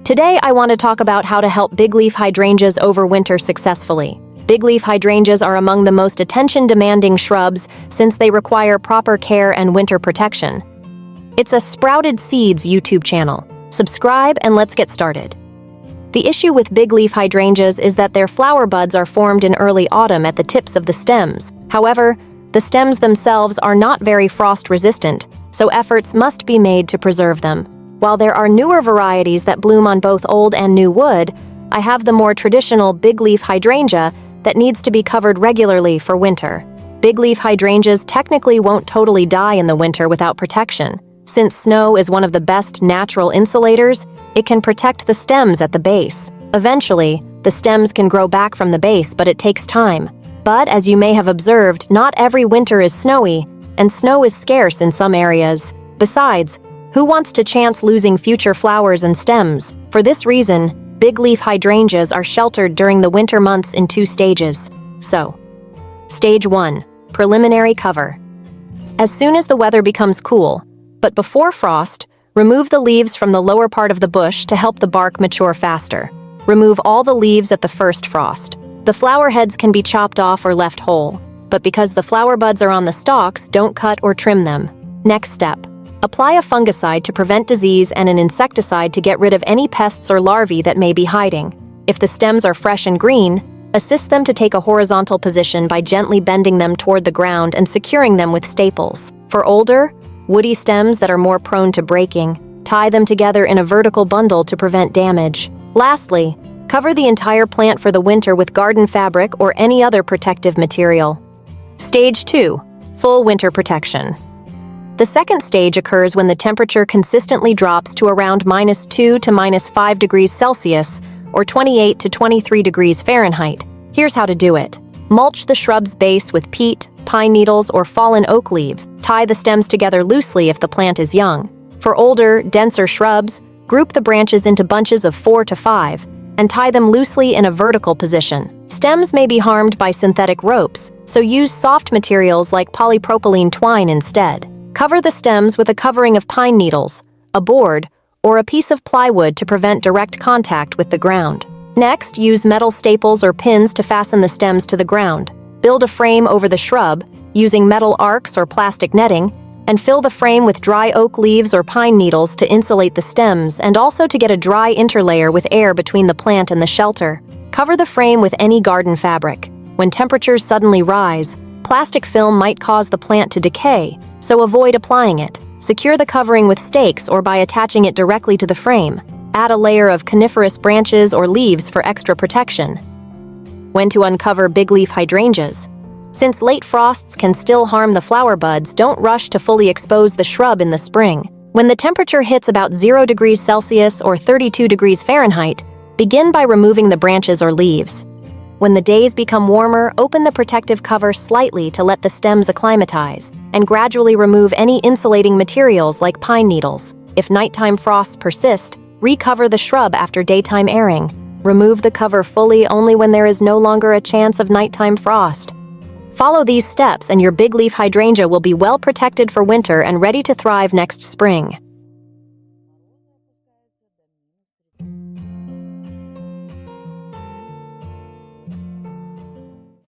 Today, I want to talk about how to help bigleaf hydrangeas overwinter successfully. Bigleaf hydrangeas are among the most attention-demanding shrubs since they require proper care and winter protection. It's a Sprouted Seeds YouTube channel. Subscribe and let's get started. The issue with bigleaf hydrangeas is that their flower buds are formed in early autumn at the tips of the stems. However, the stems themselves are not very frost-resistant, so efforts must be made to preserve them. While there are newer varieties that bloom on both old and new wood, I have the more traditional bigleaf hydrangea that needs to be covered regularly for winter. Bigleaf hydrangeas technically won't totally die in the winter without protection. Since snow is one of the best natural insulators, it can protect the stems at the base. Eventually, the stems can grow back from the base, but it takes time. But as you may have observed, not every winter is snowy, and snow is scarce in some areas. Besides, who wants to chance losing future flowers and stems? For this reason, bigleaf hydrangeas are sheltered during the winter months in 2 stages. So, Stage 1. Preliminary cover. As soon as the weather becomes cool, but before frost, remove the leaves from the lower part of the bush to help the bark mature faster. Remove all the leaves at the first frost. The flower heads can be chopped off or left whole, but because the flower buds are on the stalks, don't cut or trim them. Next step. Apply a fungicide to prevent disease and an insecticide to get rid of any pests or larvae that may be hiding. If the stems are fresh and green, assist them to take a horizontal position by gently bending them toward the ground and securing them with staples. For older, woody stems that are more prone to breaking, tie them together in a vertical bundle to prevent damage. Lastly, cover the entire plant for the winter with garden fabric or any other protective material. Stage 2. Full winter protection. The second stage occurs when the temperature consistently drops to around -2 to -5 degrees Celsius or 28 to 23 degrees Fahrenheit. Here's how to do it. Mulch the shrub's base with peat, pine needles, or fallen oak leaves. Tie the stems together loosely if the plant is young. For older, denser shrubs, group the branches into bunches of 4 to 5 and tie them loosely in a vertical position. Stems may be harmed by synthetic ropes, so use soft materials like polypropylene twine instead. Cover the stems with a covering of pine needles, a board, or a piece of plywood to prevent direct contact with the ground. Next, use metal staples or pins to fasten the stems to the ground. Build a frame over the shrub, using metal arcs or plastic netting, and fill the frame with dry oak leaves or pine needles to insulate the stems and also to get a dry interlayer with air between the plant and the shelter. Cover the frame with any garden fabric. When temperatures suddenly rise, plastic film might cause the plant to decay, so avoid applying it. Secure the covering with stakes or by attaching it directly to the frame. Add a layer of coniferous branches or leaves for extra protection. When to uncover bigleaf hydrangeas. Since late frosts can still harm the flower buds, don't rush to fully expose the shrub in the spring. When the temperature hits about 0 degrees Celsius or 32 degrees Fahrenheit, begin by removing the branches or leaves. When the days become warmer, open the protective cover slightly to let the stems acclimatize, and gradually remove any insulating materials like pine needles. If nighttime frosts persist, recover the shrub after daytime airing. Remove the cover fully only when there is no longer a chance of nighttime frost. Follow these steps and your bigleaf hydrangea will be well protected for winter and ready to thrive next spring.